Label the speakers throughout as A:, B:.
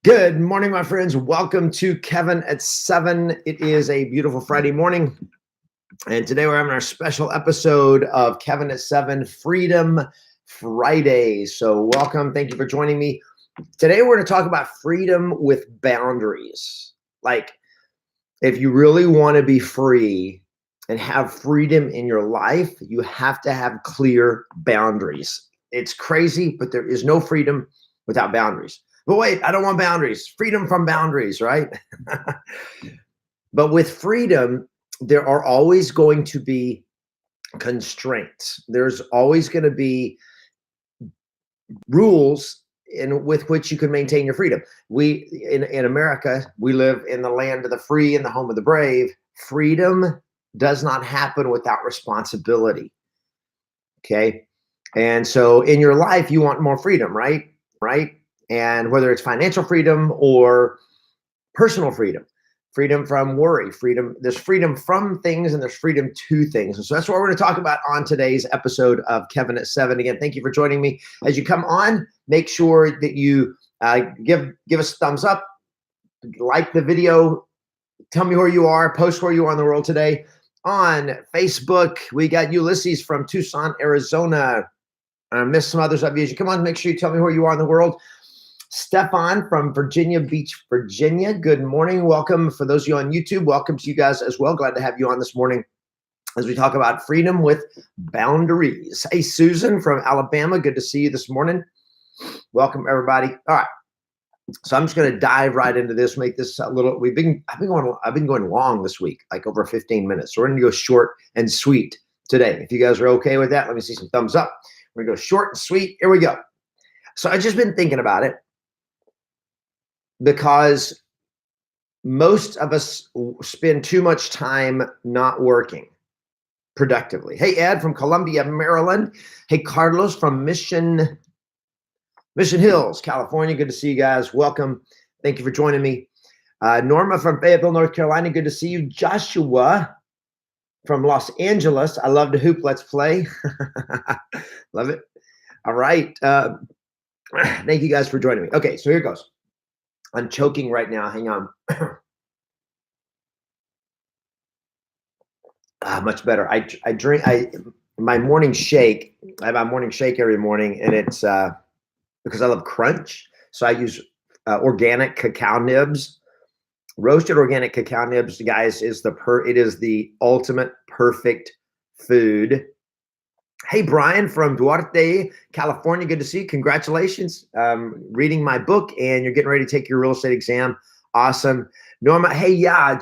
A: Good morning, my friends. Welcome to Kevin at 7. It is a beautiful Friday morning. And today we're having our special episode of Kevin at 7 Freedom Friday. So welcome. Thank you for joining me. Today we're going to talk about freedom with boundaries. Like, if you really want to be free and have freedom in your life, you have to have clear boundaries. It's crazy, but there is no freedom without boundaries. But wait, I don't want boundaries. Freedom from boundaries, right? But with freedom, there are always going to be constraints. There's always going to be rules with which you can maintain your freedom. We in America, we live in the land of the free and the home of the brave. Freedom does not happen without responsibility. Okay. And so in your life, you want more freedom, right? Right. And whether it's financial freedom or personal freedom, freedom from worry, freedom, there's freedom from things and there's freedom to things. And so that's what we're going to talk about on today's episode of Kevin at 7. Again, thank you for joining me. As you come on, make sure that you give us a thumbs up, like the video, tell me where you are, post where you are in the world today. On Facebook, we got Ulysses from Tucson, Arizona. I missed some others of you. As you come on, make sure you tell me where you are in the world. Stefan from Virginia Beach, Virginia. Good morning. Welcome. For those of you on YouTube, welcome to you guys as well. Glad to have you on this morning as we talk about freedom with boundaries. Hey, Susan from Alabama. Good to see you this morning. Welcome, everybody. All right. So I'm just going to dive right into this, make this a little, I've been going long this week, like over 15 minutes. So we're going to go short and sweet today. If you guys are okay with that, let me see some thumbs up. We're going to go short and sweet. Here we go. So I've just been thinking about it, because most of us spend too much time not working productively. Hey, Ed from Columbia, Maryland. Hey, Carlos from Mission Hills, California. Good to see you guys. Welcome. Thank you for joining me. Norma from Fayetteville, North Carolina. Good to see you. Joshua from Los Angeles. I love to hoop. Let's play. Love it. All right. Thank you guys for joining me. Okay, so here goes. I'm choking right now. Hang on. Much better. I drink my morning shake. I have my morning shake every morning, and it's because I love crunch. So I use organic cacao nibs. Roasted organic cacao nibs, guys, it is the ultimate perfect food. Hey, Brian from Duarte, California. Good to see you. Congratulations. Reading my book and you're getting ready to take your real estate exam. Awesome. Norma, hey, yeah,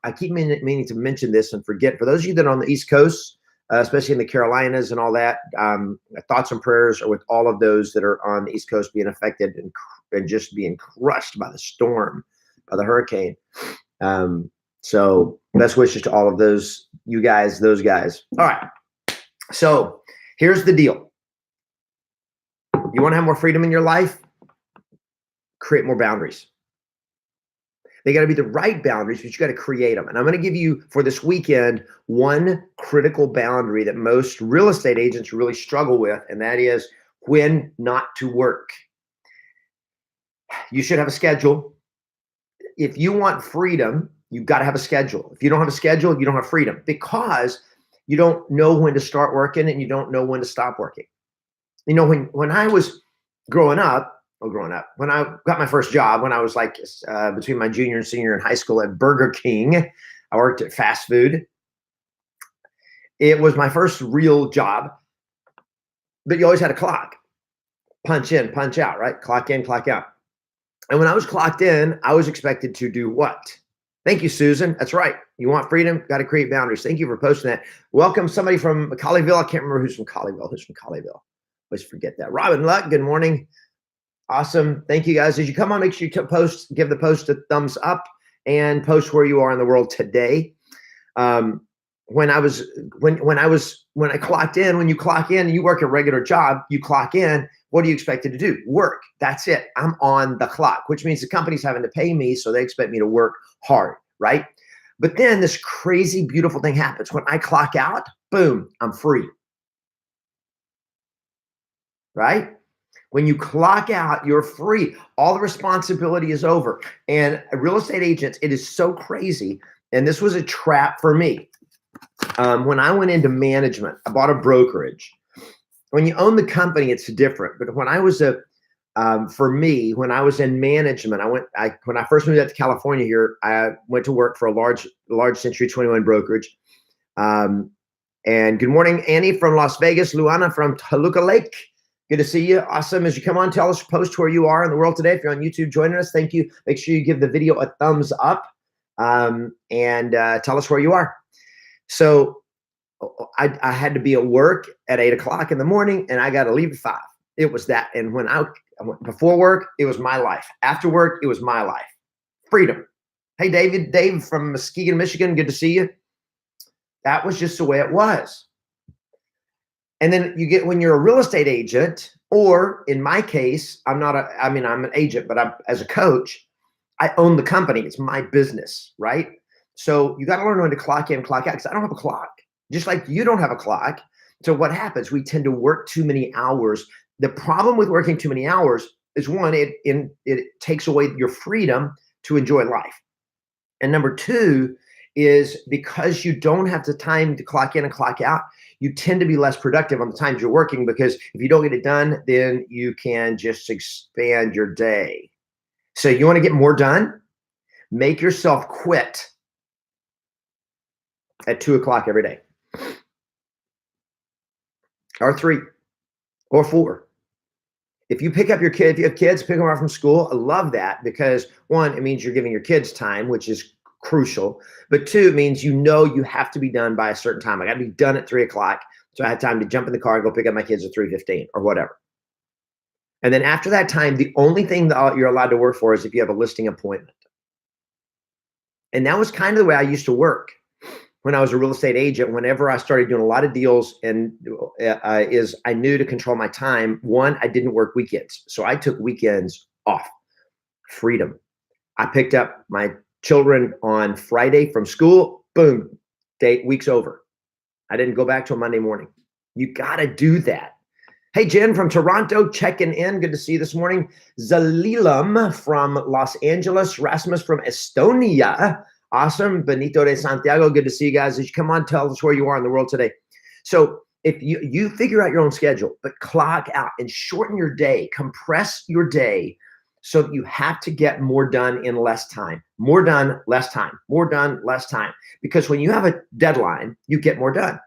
A: I keep meaning to mention this and forget. For those of you that are on the East Coast, especially in the Carolinas and all that, thoughts and prayers are with all of those that are on the East Coast being affected and just being crushed by the storm, by the hurricane. So best wishes to all of those guys. All right. So here's the deal. You want to have more freedom in your life? Create more boundaries. They got to be the right boundaries, but you got to create them. And I'm going to give you, for this weekend, one critical boundary that most real estate agents really struggle with, and that is when not to work. You should have a schedule. If you want freedom, you've got to have a schedule. If you don't have a schedule, you don't have freedom, because you don't know when to start working and you don't know when to stop working. You know, when I was growing up, when I got my first job, when I was like between my junior and senior in high school at Burger King, I worked at fast food. It was my first real job, but you always had a clock. Punch in, punch out, right? Clock in, clock out. And when I was clocked in, I was expected to do what? Thank you, Susan. That's right. You want freedom, got to create boundaries. Thank you for posting that. Welcome somebody from Colleyville. I can't remember who's from Colleyville. Always forget that. Robin Luck, good morning. Awesome. Thank you, guys. As you come on, make sure you post, give the post a thumbs up and post where you are in the world today. When I clocked in, when you clock in and you work a regular job, you clock in, what are you expected to do? Work. That's it. I'm on the clock, which means the company's having to pay me, so they expect me to work hard, right? But then this crazy, beautiful thing happens. When I clock out, boom, I'm free. Right? When you clock out, you're free. All the responsibility is over. And real estate agents, it is so crazy. And this was a trap for me. When I went into management, I bought a brokerage. When you own the company, it's different. But when I was for me, when I was in management, when I first moved out to California here, I went to work for a large Century 21 brokerage. And good morning, Annie from Las Vegas, Luana from Toluca Lake. Good to see you. Awesome. As you come on, tell us, post where you are in the world today. If you're on YouTube joining us, thank you. Make sure you give the video a thumbs up and tell us where you are. So I had to be at work at 8 o'clock in the morning and I got to leave at 5. It was that. And when I went before work, it was my life. After work, it was my life. Freedom. Hey, Dave from Muskegon, Michigan. Good to see you. That was just the way it was. And then you get, when you're a real estate agent, or in my case, I'm an agent, but as a coach, I own the company. It's my business, right? So you got to learn when to clock in, clock out, because I don't have a clock, just like you don't have a clock. So what happens? We tend to work too many hours. The problem with working too many hours is, one, it takes away your freedom to enjoy life. And number two is, because you don't have the time to clock in and clock out, you tend to be less productive on the times you're working, because if you don't get it done, then you can just expand your day. So you want to get more done? Make yourself quit at 2 o'clock every day, or 3 or 4. If you pick up your kid, if you have kids, pick them up from school. I love that, because one, it means you're giving your kids time, which is crucial. But two, it means you have to be done by a certain time. I got to be done at 3 o'clock. So I had time to jump in the car and go pick up my kids at 3:15 or whatever. And then after that time, the only thing that you're allowed to work for is if you have a listing appointment. And that was kind of the way I used to work when I was a real estate agent. Whenever I started doing a lot of deals, and I knew to control my time. One, I didn't work weekends. So I took weekends off. Freedom. I picked up my children on Friday from school. Boom, week's over. I didn't go back till Monday morning. You got to do that. Hey, Jen from Toronto, checking in. Good to see you this morning. Zalilam from Los Angeles. Rasmus from Estonia. Awesome. Benito de Santiago. Good to see you guys. As you come on, tell us where you are in the world today. So if you figure out your own schedule, but clock out and shorten your day, compress your day, so that you have to get more done in less time. More done, less time. More done, less time. Because when you have a deadline, you get more done.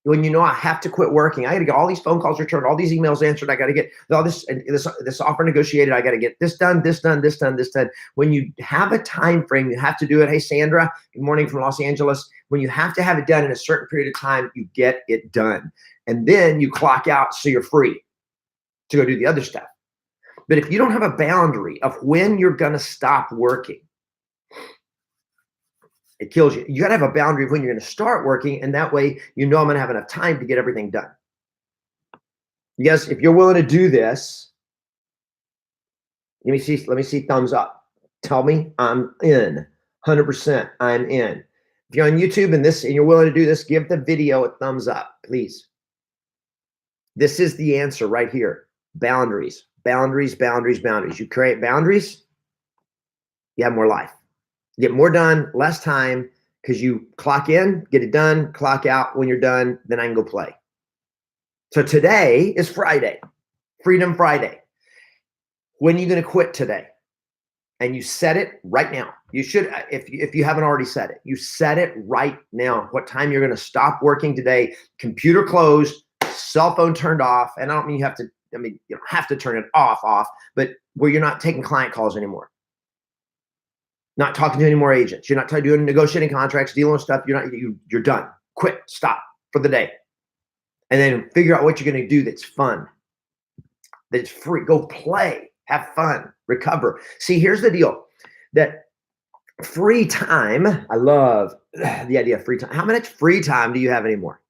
A: When you know, I have to quit working, I got to get all these phone calls returned, all these emails answered, I got to get all this offer negotiated, I got to get this done, this done, this done, this done. When you have a time frame, you have to do it. Hey, Sandra, good morning from Los Angeles. When you have to have it done in a certain period of time, you get it done. And then you clock out so you're free to go do the other stuff. But if you don't have a boundary of when you're going to stop working, it kills you. You got to have a boundary of when you're going to start working. And that way, I'm going to have enough time to get everything done. Yes, if you're willing to do this, let me see thumbs up. Tell me I'm in. 100% I'm in. If you're on YouTube and you're willing to do this, give the video a thumbs up, please. This is the answer right here. Boundaries. Boundaries, boundaries, boundaries. You create boundaries, you have more life. You get more done, less time, because you clock in, get it done, clock out. When you're done, then I can go play. So today is Friday, Freedom Friday. When are you going to quit today? And you set it right now. You should, if you haven't already set it, you set it right now. What time you're going to stop working today, computer closed, cell phone turned off. And I don't mean you don't have to turn it off, but where you're not taking client calls anymore. Not talking to any more agents. You're not doing negotiating contracts, dealing with stuff. You're done. Quit, stop for the day. And then figure out what you're going to do that's fun, that's free. Go play, have fun, recover. See, here's the deal, that free time, I love the idea of free time. How much free time do you have anymore?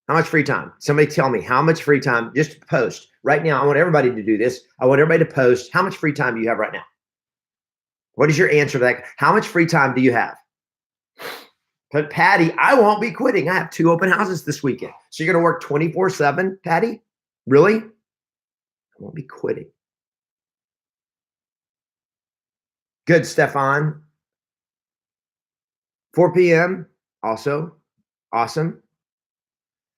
A: How much free time? Somebody tell me how much free time. Just post right now. I want everybody to do this. I want everybody to post. How much free time do you have right now? What is your answer to that? How much free time do you have? But Patty, I won't be quitting. I have 2 open houses this weekend. So you're going to work 24/7, Patty? Really? I won't be quitting. Good, Stefan. 4 p.m. also. Awesome.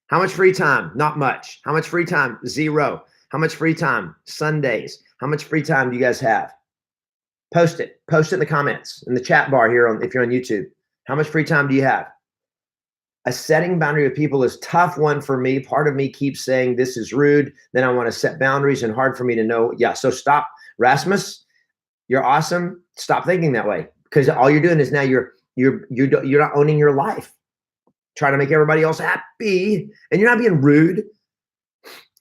A: How much free time? Not much. How much free time? Zero. How much free time? Sundays. How much free time do you guys have? Post it. Post it in the comments, in the chat bar here if you're on YouTube. How much free time do you have? A setting boundary with people is tough one for me. Part of me keeps saying this is rude. Then I want to set boundaries and hard for me to know. Yeah, so stop. Rasmus, you're awesome. Stop thinking that way, because all you're doing is now you're not owning your life. Trying to make everybody else happy, and you're not being rude.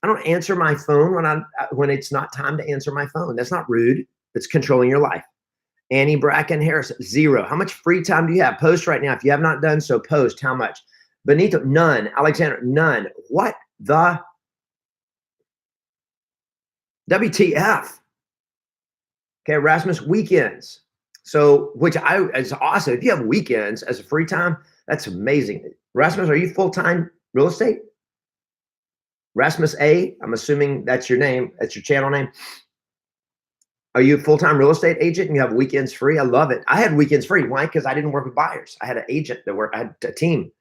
A: I don't answer my phone when it's not time to answer my phone. That's not rude. It's controlling your life. Annie Bracken Harris, 0. How much free time do you have? Post right now. If you have not done so, post how much. Benito, none. Alexander, none. What the WTF? Okay, Rasmus, weekends. So, it's awesome. If you have weekends as a free time, that's amazing. Rasmus, are you full-time real estate? Rasmus A, I'm assuming that's your name. That's your channel name. Are you a full-time real estate agent and you have weekends free? I love it. I had weekends free. Why? Because I didn't work with buyers. I had an agent that worked. I had a team.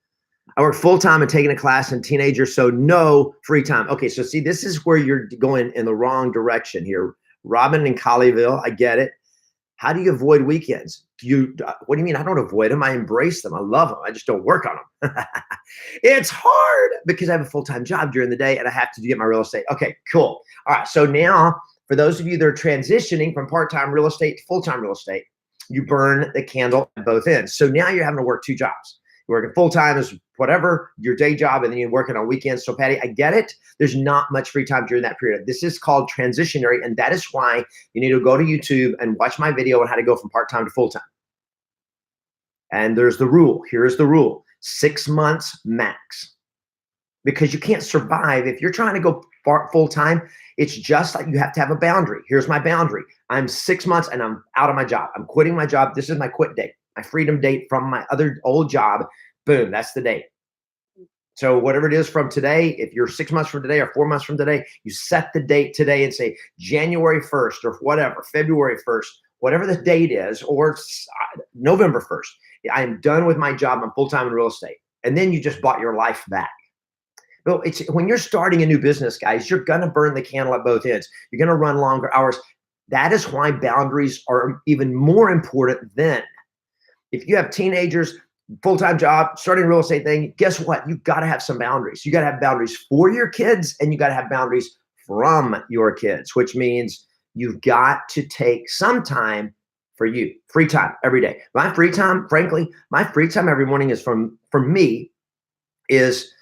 A: I worked full-time and taking a class in teenagers, so no free time. Okay, so see, this is where you're going in the wrong direction here. Robin in Colleyville, I get it. How do you avoid weekends? What do you mean? I don't avoid them. I embrace them. I love them. I just don't work on them. It's hard because I have a full-time job during the day and I have to get my real estate. Okay, cool. All right, so now for those of you that are transitioning from part-time real estate to full-time real estate, you burn the candle at both ends. So now you're having to work 2 jobs. You're working full-time as whatever, your day job, and then you're working on weekends. So Patty, I get it. There's not much free time during that period. This is called transitionary, and that is why you need to go to YouTube and watch my video on how to go from part-time to full-time. And there's the rule. Here's the rule. 6 months max. Because you can't survive. If you're trying to go full-time, it's just like you have to have a boundary. Here's my boundary. I'm 6 months and I'm out of my job. I'm quitting my job. This is my quit date. My freedom date from my other old job. Boom, that's the date. So whatever it is from today, if you're 6 months from today or 4 months from today, you set the date today and say January 1st or whatever, February 1st, whatever the date is, or November 1st. I am done with my job. I'm full-time in real estate. And then you just bought your life back. But when you're starting a new business, guys, you're going to burn the candle at both ends. You're going to run longer hours. That is why boundaries are even more important then. If you have teenagers, full-time job, starting a real estate thing, guess what? You got to have some boundaries. You got to have boundaries for your kids, and you got to have boundaries from your kids, which means you've got to take some time for you. Free time every day. My free time, frankly, my free time every morning is for me is,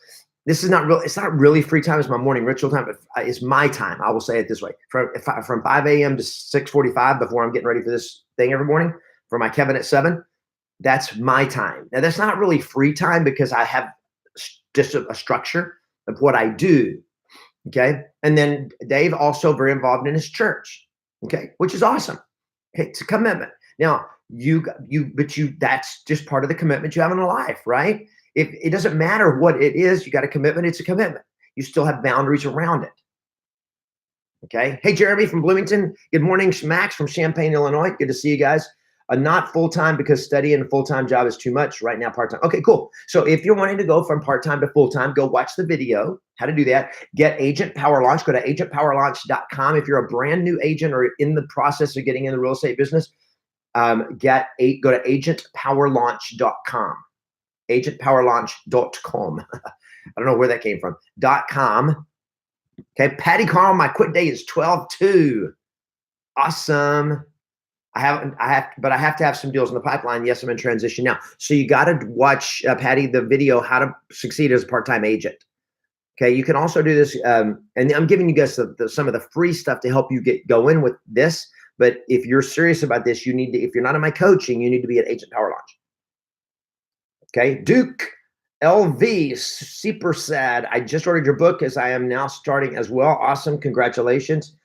A: this is not real. It's not really free time. It's my morning ritual time. It's my time. I will say it this way: from 5 a.m. to 6:45 before I'm getting ready for this thing every morning for my Kevin at 7. That's my time. Now that's not really free time because I have just a structure of what I do. Okay, and then Dave also very involved in his church. Okay, which is awesome. Okay, it's a commitment. Now that's just part of the commitment you have in life, right? If it doesn't matter what it is, you got a commitment, it's a commitment. You still have boundaries around it. Okay. Hey, Jeremy from Bloomington. Good morning, Max from Champaign, Illinois. Good to see you guys. Not full-time because studying a full-time job is too much right now, part-time. Okay, cool. So if you're wanting to go from part-time to full-time, go watch the video, how to do that. Get Agent Power Launch. Go to agentpowerlaunch.com. If you're a brand new agent or in the process of getting in the real estate business, go to agentpowerlaunch.com. agentpowerlaunch.com. I don't know where that came from. .com. Okay, Patty Carl, my quit date is 12/2. Awesome. I have to have some deals in the pipeline. Yes, I'm in transition now. So you got to watch, Patty, the video, how to succeed as a part-time agent. Okay, you can also do this, and I'm giving you guys some of the free stuff to help you go in with this. But if you're serious about this, you need to, if you're not in my coaching, you need to be at Agent Power Launch. Okay, Duke LV, super sad. I just ordered your book as I am now starting as well. Awesome, congratulations.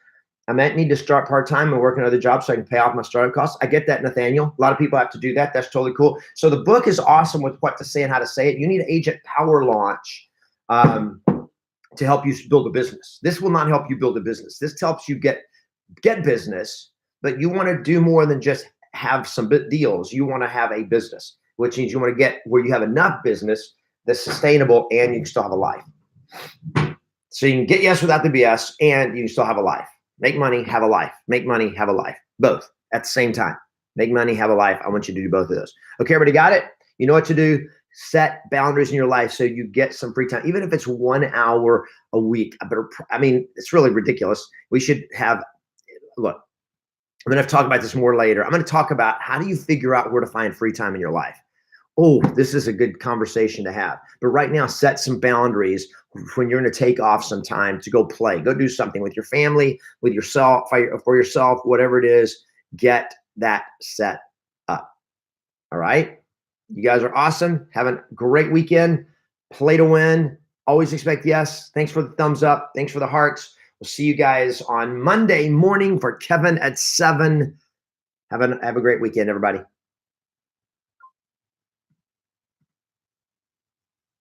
A: I might need to start part-time and work another job so I can pay off my startup costs. I get that, Nathaniel. A lot of people have to do that. That's totally cool. So the book is awesome with what to say and how to say it. You need Agent Power Launch. to help you build a business. This will not help you build a business. This helps you get business, but you want to do more than just have some deals. You want to have a business, which means you want to get where you have enough business that's sustainable and you can still have a life. So you can get yes without the BS and you can still have a life. Make money, have a life. Make money, have a life. Both at the same time. Make money, have a life. I want you to do both of those. Okay, everybody got it? You know what to do. Set boundaries in your life so you get some free time, even if it's 1 hour a week. I mean, it's really ridiculous. We should have, look, I'm going to talk about this more later. I'm going to talk about how do you figure out where to find free time in your life. Oh, this is a good conversation to have. But right now, set some boundaries when you're going to take off some time to go play. Go do something with your family, with yourself, for yourself, whatever it is. Get that set up. All right? You guys are awesome. Have a great weekend. Play to win. Always expect yes. Thanks for the thumbs up. Thanks for the hearts. We'll see you guys on Monday morning for Kevin at 7. Have a great weekend, everybody.